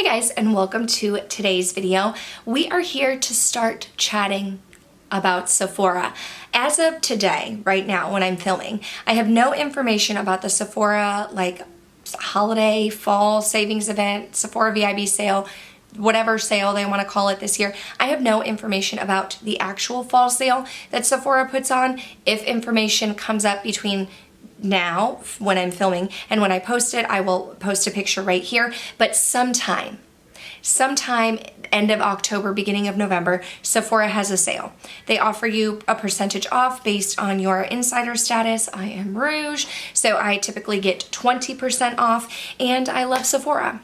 Hey guys, and welcome to today's video. We are here to start chatting about Sephora. As of today, right now when I'm filming, I have no information about the Sephora holiday fall savings event, Sephora VIB sale, whatever sale they want to call it this year. I have no information about the actual fall sale that Sephora puts on. If information comes up between now when I'm filming and when I post it, I will post a picture right here. But sometime end of October, beginning of November, Sephora has a sale. They offer you a percentage off based on your insider status. I am Rouge, so I typically get 20% off, and I love Sephora.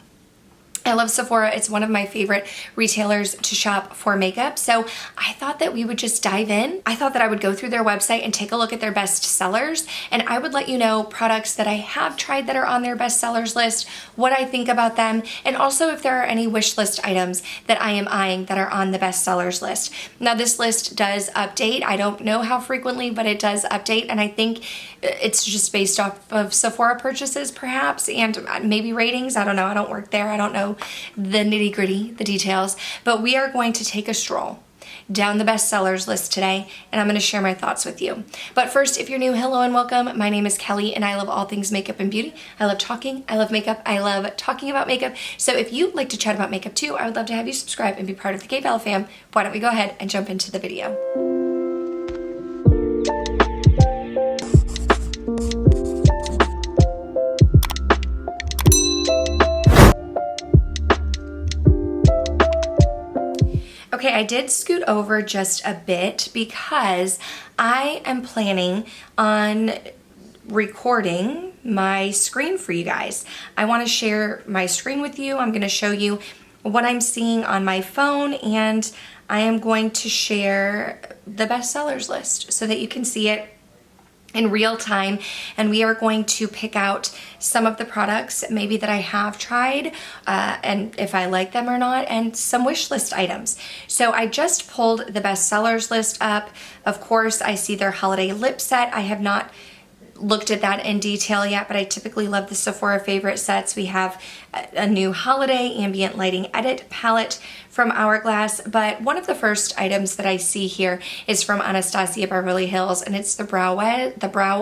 I love Sephora. It's one of my favorite retailers to shop for makeup. So I thought that we would just dive in. I thought that I would go through their website and take a look at their best sellers. And I would let you know products that I have tried that are on their best sellers list, what I think about them, and also if there are any wish list items that I am eyeing that are on the best sellers list. Now this list does update. I don't know how frequently, but it does update. And I think it's just based off of Sephora purchases perhaps, and maybe ratings. I don't know. I don't work there. I don't know the nitty gritty, the details, but we are going to take a stroll down the bestsellers list today, and I'm going to share my thoughts with you. But first, if you're new, hello and welcome. My name is Kelly, and I love all things makeup and beauty. I love talking, I love makeup, I love talking about makeup. So if you like to chat about makeup too, I would love to have you subscribe and be part of the K Bella fam. Why don't we go ahead and jump into the video. Okay, I did scoot over just a bit because I am planning on recording my screen for you guys. I want to share my screen with you. I'm going to show you what I'm seeing on my phone, and I am going to share the bestsellers list so that you can see it in real time, and we are going to pick out some of the products maybe that I have tried and if I like them or not, and some wish list items. So I just pulled the bestsellers list up. Of course, I see their holiday lip set. I have not looked at that in detail yet, but I typically love the Sephora favorite sets. We have a new holiday ambient lighting edit palette from Hourglass, but one of the first items that I see here is from Anastasia Beverly Hills, and it's the Brow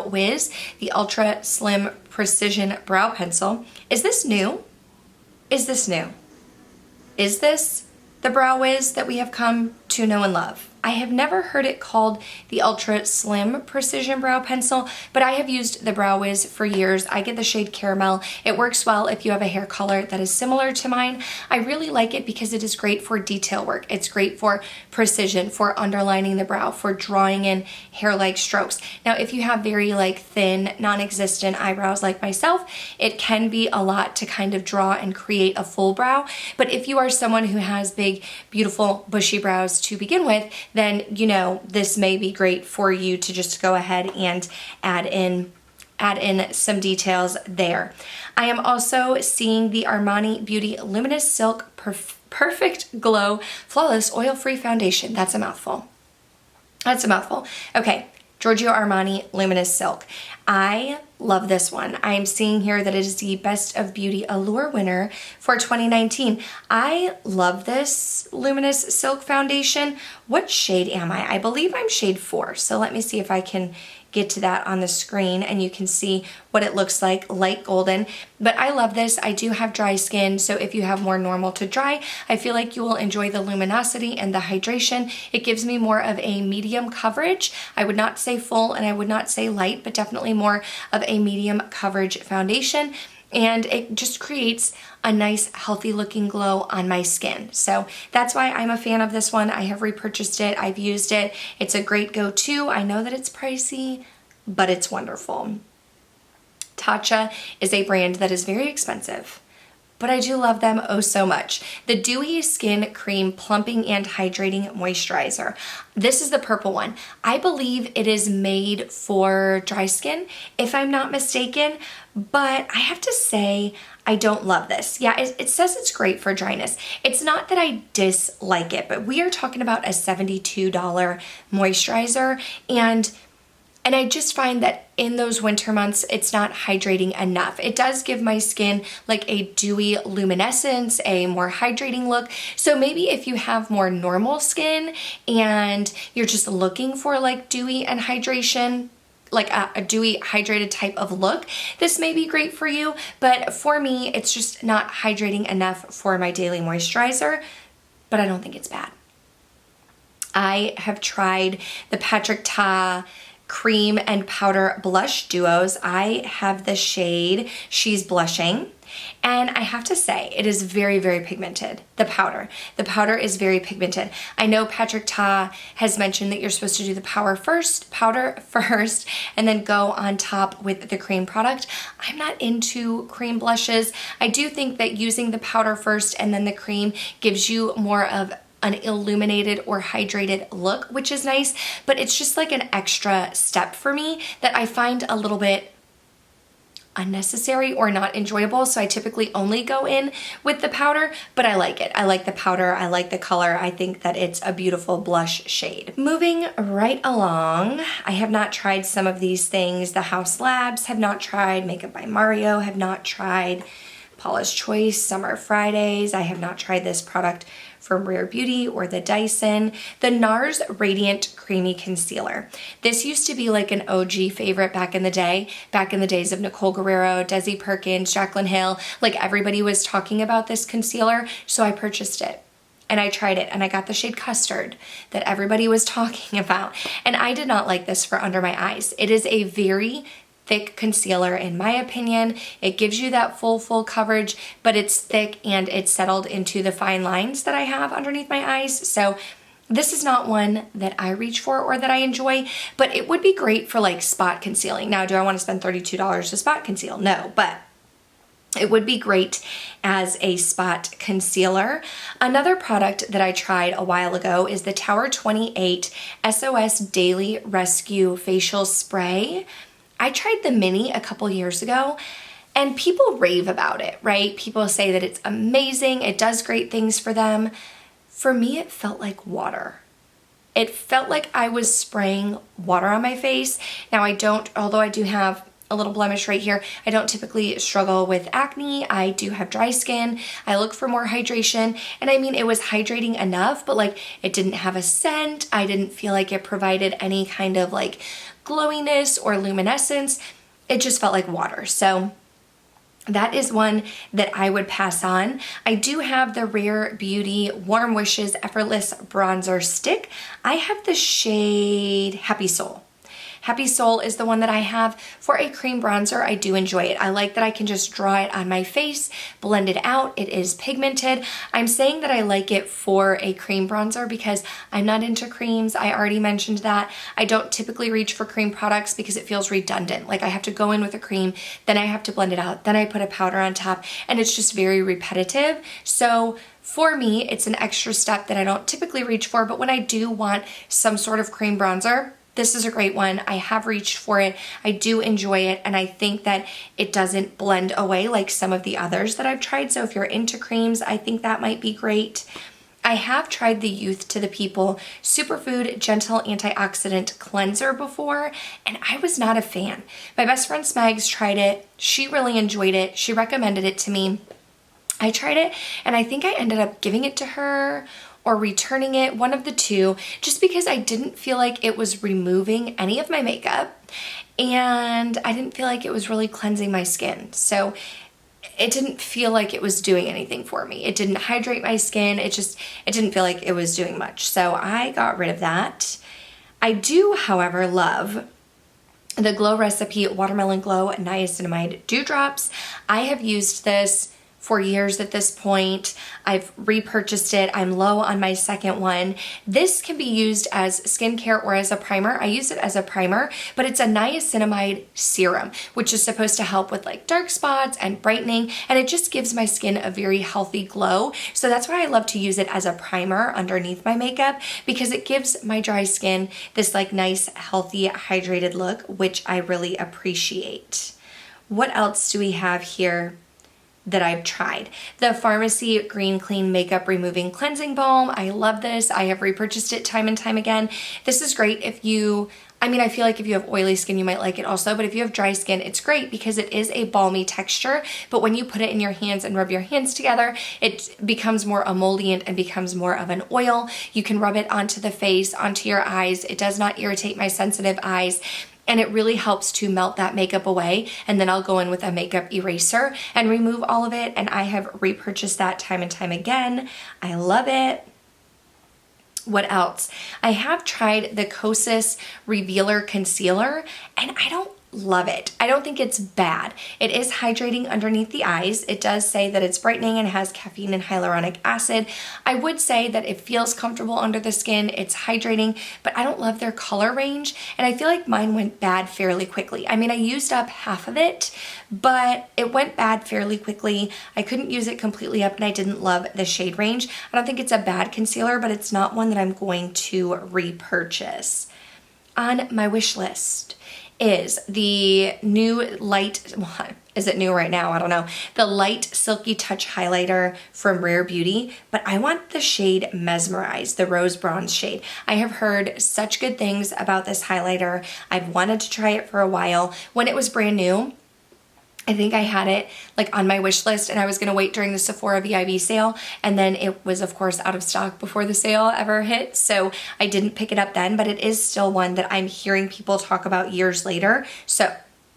Wiz, the Ultra Slim Precision Brow Pencil. Is this new? Is this new? Is this the Brow Wiz that we have come to know and love? I have never heard it called the Ultra Slim Precision Brow Pencil, but I have used the Brow Wiz for years. I get the shade Caramel. It works well if you have a hair color that is similar to mine. I really like it because it is great for detail work. It's great for precision, for underlining the brow, for drawing in hair-like strokes. Now, if you have very thin, non-existent eyebrows like myself, it can be a lot to kind of draw and create a full brow. But if you are someone who has big, beautiful, bushy brows to begin with, then this may be great for you to just go ahead and add in some details there. I am also seeing the Armani Beauty Luminous Silk Perfect Glow Flawless Oil-Free Foundation. That's a mouthful. That's a mouthful. Okay, Giorgio Armani Luminous Silk. I love this one. I am seeing here that it is the Best of Beauty Allure winner for 2019. I love this Luminous Silk Foundation. What shade am I? I believe I'm shade 4. So let me see if I can get to that on the screen and you can see what it looks like, light golden. But I love this. I do have dry skin, so if you have more normal to dry, I feel like you will enjoy the luminosity and the hydration. It gives me more of a medium coverage. I would not say full and I would not say light, but definitely more of a medium coverage foundation. And it just creates a nice, healthy looking glow on my skin. So that's why I'm a fan of this one. I have repurchased it. I've used it. It's a great go-to. I know that it's pricey, but it's wonderful. Tatcha is a brand that is very expensive, but I do love them oh so much. The Dewy Skin Cream Plumping and Hydrating Moisturizer. This is the purple one. I believe it is made for dry skin, if I'm not mistaken, but I have to say I don't love this. Yeah, it says it's great for dryness. It's not that I dislike it, but we are talking about a $72 moisturizer, and And I just find that in those winter months, it's not hydrating enough. It does give my skin like a dewy luminescence, a more hydrating look. So maybe if you have more normal skin and you're just looking for like dewy and hydration, like a dewy hydrated type of look, this may be great for you. But for me, it's just not hydrating enough for my daily moisturizer, but I don't think it's bad. I have tried the Patrick Ta cream and powder blush duos. I have the shade She's Blushing, and I have to say it is very, very pigmented. The powder is very pigmented. I know Patrick Ta has mentioned that you're supposed to do the powder first, and then go on top with the cream product. I'm not into cream blushes. I do think that using the powder first and then the cream gives you more of an illuminated or hydrated look, which is nice, but it's just like an extra step for me that I find a little bit unnecessary or not enjoyable. So I typically only go in with the powder, but I like it. I like the powder. I like the color. I think that it's a beautiful blush shade. Moving right along, I have not tried some of these things. The House Labs have not tried. Makeup by Mario have not tried. Paula's Choice Summer Fridays. I have not tried this product from Rare Beauty or the Dyson. The NARS Radiant Creamy Concealer. This used to be like an OG favorite back in the day, back in the days of Nicole Guerrero, Desi Perkins, Jaclyn Hill. Like everybody was talking about this concealer, so I purchased it. And I tried it, and I got the shade Custard that everybody was talking about. And I did not like this for under my eyes. It is a very thick concealer in my opinion. It gives you that full coverage, but it's thick and it's settled into the fine lines that I have underneath my eyes. So this is not one that I reach for or that I enjoy, but it would be great for like spot concealing. Now, do I want to spend $32 to spot conceal? No, but it would be great as a spot concealer. Another product that I tried a while ago is the Tower 28 SOS Daily Rescue Facial Spray. I tried the mini a couple years ago and people rave about it, right? People say that it's amazing. It does great things for them. For me, it felt like water. It felt like I was spraying water on my face. Now although I do have a little blemish right here, I don't typically struggle with acne. I do have dry skin. I look for more hydration. And I mean, it was hydrating enough, but like it didn't have a scent. I didn't feel like it provided any kind of like glowiness or luminescence. It just felt like water. So that is one that I would pass on. I do have the Rare Beauty Warm Wishes Effortless Bronzer Stick. I have the shade Happy Soul. Happy Soul is the one that I have for a cream bronzer. I do enjoy it. I like that I can just draw it on my face, blend it out. It is pigmented. I'm saying that I like it for a cream bronzer because I'm not into creams. I already mentioned that. I don't typically reach for cream products because it feels redundant. Like I have to go in with a cream, then I have to blend it out, then I put a powder on top, and it's just very repetitive. So for me, it's an extra step that I don't typically reach for, but when I do want some sort of cream bronzer, this is a great one. I have reached for it. I do enjoy it, and I think that it doesn't blend away like some of the others that I've tried. So if you're into creams, I think that might be great. I have tried the Youth to the People Superfood Gentle Antioxidant Cleanser before, and I was not a fan. My best friend Smags tried it. She really enjoyed it. She recommended it to me. I tried it, and I think I ended up giving it to her or returning it, one of the two, just because I didn't feel like it was removing any of my makeup and I didn't feel like it was really cleansing my skin. So it didn't feel like it was doing anything for me. It didn't hydrate my skin. It didn't feel like it was doing much. So I got rid of that. I do, however, love the Glow Recipe Watermelon Glow Niacinamide Dewdrops. I have used this for years at this point. I've repurchased it. I'm low on my second one. This can be used as skincare or as a primer. I use it as a primer, but it's a niacinamide serum, which is supposed to help with like dark spots and brightening, and it just gives my skin a very healthy glow. So that's why I love to use it as a primer underneath my makeup, because it gives my dry skin this like nice, healthy, hydrated look, which I really appreciate. What else do we have here? that I've tried. The Pharmacy Green Clean Makeup Removing Cleansing Balm. I love this. I have repurchased it time and time again. This is great if you, I feel like if you have oily skin, you might like it also, but if you have dry skin, it's great because it is a balmy texture, but when you put it in your hands and rub your hands together, it becomes more emollient and becomes more of an oil. You can rub it onto the face, onto your eyes. It does not irritate my sensitive eyes. And it really helps to melt that makeup away. And then I'll go in with a makeup eraser and remove all of it. And I have repurchased that time and time again. I love it. What else? I have tried the Kosas Revealer Concealer and I don't love it. I don't think it's bad. It is hydrating underneath the eyes. It does say that it's brightening and has caffeine and hyaluronic acid. I would say that it feels comfortable under the skin. It's hydrating, but I don't love their color range. And I feel like mine went bad fairly quickly. I used up half of it, but it went bad fairly quickly. I couldn't use it completely up and I didn't love the shade range. I don't think it's a bad concealer, but it's not one that I'm going to repurchase. On my wish list is the new light, well, is it new right now? I don't know. The Light Silky Touch Highlighter from Rare Beauty, but I want the shade Mesmerize, the rose bronze shade. I have heard such good things about this highlighter. I've wanted to try it for a while. When it was brand new, I think I had it like on my wish list and I was gonna wait during the Sephora VIB sale, and then it was of course out of stock before the sale ever hit, so I didn't pick it up then, but it is still one that I'm hearing people talk about years later. So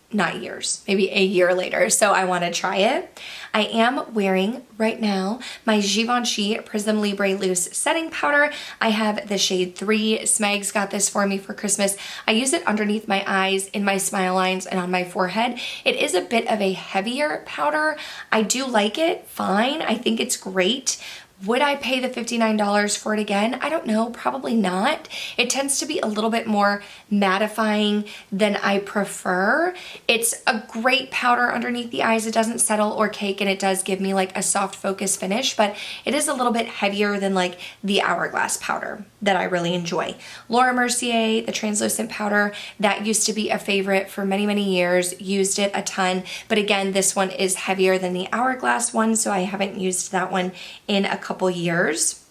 not years, maybe a year later, so I want to try it. I am wearing right now my Givenchy Prism Libre Loose Setting Powder. I have the shade 3. Smegs got this for me for Christmas. I use it underneath my eyes, in my smile lines, and on my forehead. It is a bit of a heavier powder. I do like it fine. I think it's great. Would I pay the $59 for it again? I don't know, probably not. It tends to be a little bit more mattifying than I prefer. It's a great powder underneath the eyes. It doesn't settle or cake and it does give me like a soft focus finish, but it is a little bit heavier than like the Hourglass powder that I really enjoy. Laura Mercier, the translucent powder, that used to be a favorite for many, many years. Used it a ton, but again, this one is heavier than the Hourglass one, so I haven't used that one in a couple years.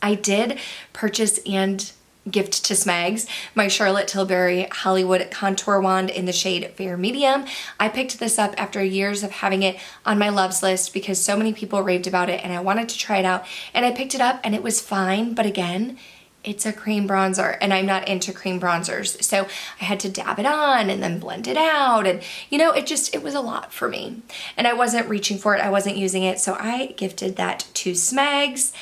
I did purchase and gift to Smegs my Charlotte Tilbury Hollywood Contour Wand in the shade Fair Medium. I picked this up after years of having it on my loves list because so many people raved about it and I wanted to try it out, and I picked it up and it was fine, but again, it's a cream bronzer and I'm not into cream bronzers. So I had to dab it on and then blend it out, and it was a lot for me. And I wasn't reaching for it, I wasn't using it, so I gifted that to Smegs.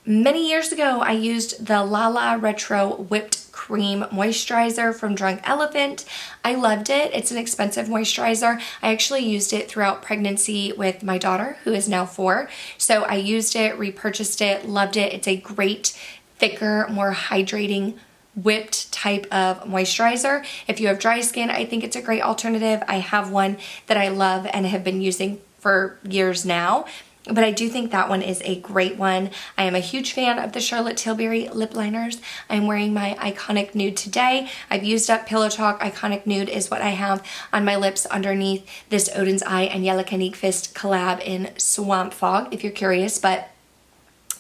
Many years ago, I used the Lala Retro Whipped Cream Moisturizer from Drunk Elephant. I loved it. It's an expensive moisturizer. I actually used it throughout pregnancy with my daughter, who is now 4. So I used it, repurchased it, loved it. It's a great, thicker, more hydrating, whipped type of moisturizer. If you have dry skin, I think it's a great alternative. I have one that I love and have been using for years now, but I do think that one is a great one. I am a huge fan of the Charlotte Tilbury lip liners. I'm wearing my Iconic Nude today. I've used up Pillow Talk. Iconic Nude is what I have on my lips underneath this Odin's Eye and Yella Fist collab in Swamp Fog, if you're curious, but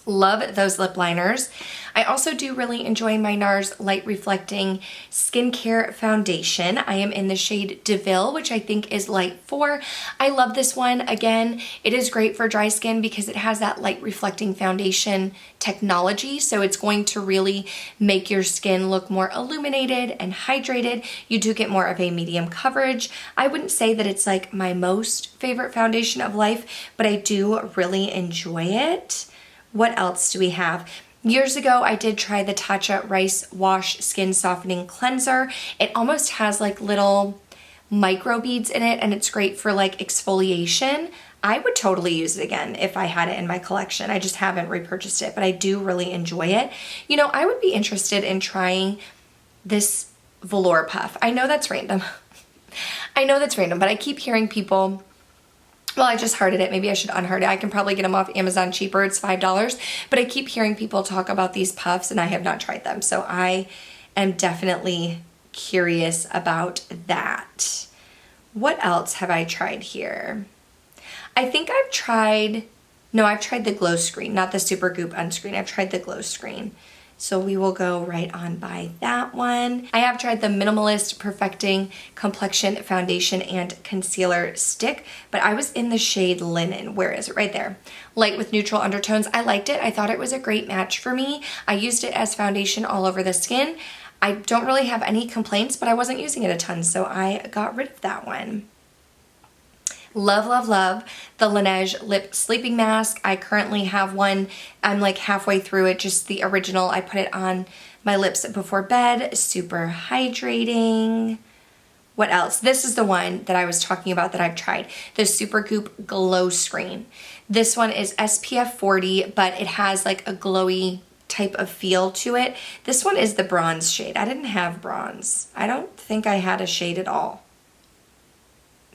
love those lip liners. I also do really enjoy my NARS Light Reflecting Skincare Foundation. I am in the shade DeVille, which I think is light 4. I love this one. Again, it is great for dry skin because it has that light reflecting foundation technology, so it's going to really make your skin look more illuminated and hydrated. You do get more of a medium coverage. I wouldn't say that it's like my most favorite foundation of life, but I do really enjoy it. What else do we have? Years ago, I did try the Tatcha Rice Wash Skin Softening Cleanser. It almost has like little micro beads in it, and it's great for like exfoliation. I would totally use it again if I had it in my collection. I just haven't repurchased it, but I do really enjoy it. I would be interested in trying this velour puff. I know that's random. I know that's random, but I keep hearing people, well, I just hearted it. Maybe I should unheart it. I can probably get them off Amazon cheaper. It's $5. But I keep hearing people talk about these puffs and I have not tried them. So I am definitely curious about that. What else have I tried here? I think I've tried, no, I've tried the Glow Screen, not the Super Goop Unscreen. I've tried the Glow Screen. So we will go right on by that one. I have tried the Minimalist Perfecting Complexion Foundation and Concealer Stick, but I was in the shade Linen. Where is it? Right there. Light with neutral undertones. I liked it. I thought it was a great match for me. I used it as foundation all over the skin. I don't really have any complaints, but I wasn't using it a ton, so I got rid of that one. Love, love, love the Laneige Lip Sleeping Mask. I currently have one. I'm like halfway through it, just the original. I put it on my lips before bed. Super hydrating. What else? This is the one that I was talking about that I've tried. The Super Goop Glow Screen. This one is SPF 40, but it has like a glowy type of feel to it. This one is the bronze shade. I didn't have bronze. I don't think I had a shade at all.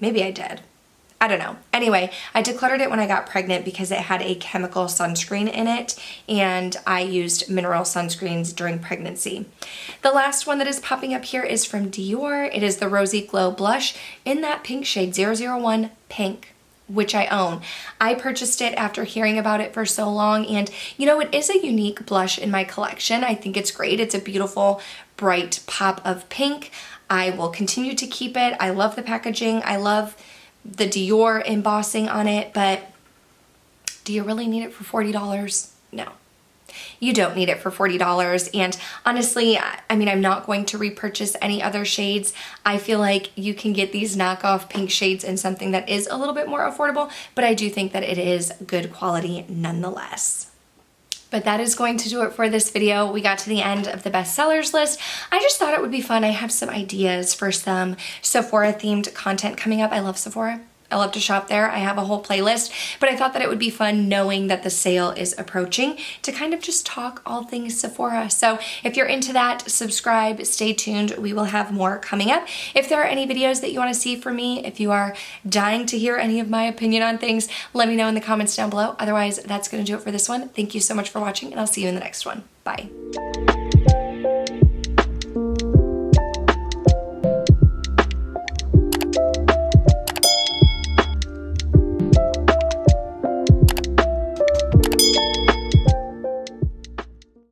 Maybe I did. I don't know. Anyway, I decluttered it when I got pregnant because it had a chemical sunscreen in it, and I used mineral sunscreens during pregnancy. The last one that is popping up here is from Dior. It is the Rosy Glow Blush in that pink shade, 001 Pink, which I own. I purchased it after hearing about it for so long, and you know, it is a unique blush in my collection. I think it's great. It's a beautiful, bright pop of pink. I will continue to keep it. I love the packaging. I love the Dior embossing on it, but do you really need it for $40? No. You don't need it for $40, and honestly, I mean, I'm not going to repurchase any other shades. I feel like you can get these knockoff pink shades in something that is a little bit more affordable, but I do think that it is good quality nonetheless. But that is going to do it for this video. We got to the end of the bestsellers list. I just thought it would be fun. I have some ideas for some Sephora themed content coming up. I love Sephora. I love to shop there. I have a whole playlist, but I thought that it would be fun knowing that the sale is approaching to kind of just talk all things Sephora. So if you're into that, subscribe, stay tuned. We will have more coming up. If there are any videos that you want to see from me, if you are dying to hear any of my opinion on things, let me know in the comments down below. Otherwise, that's going to do it for this one. Thank you so much for watching, and I'll see you in the next one. Bye.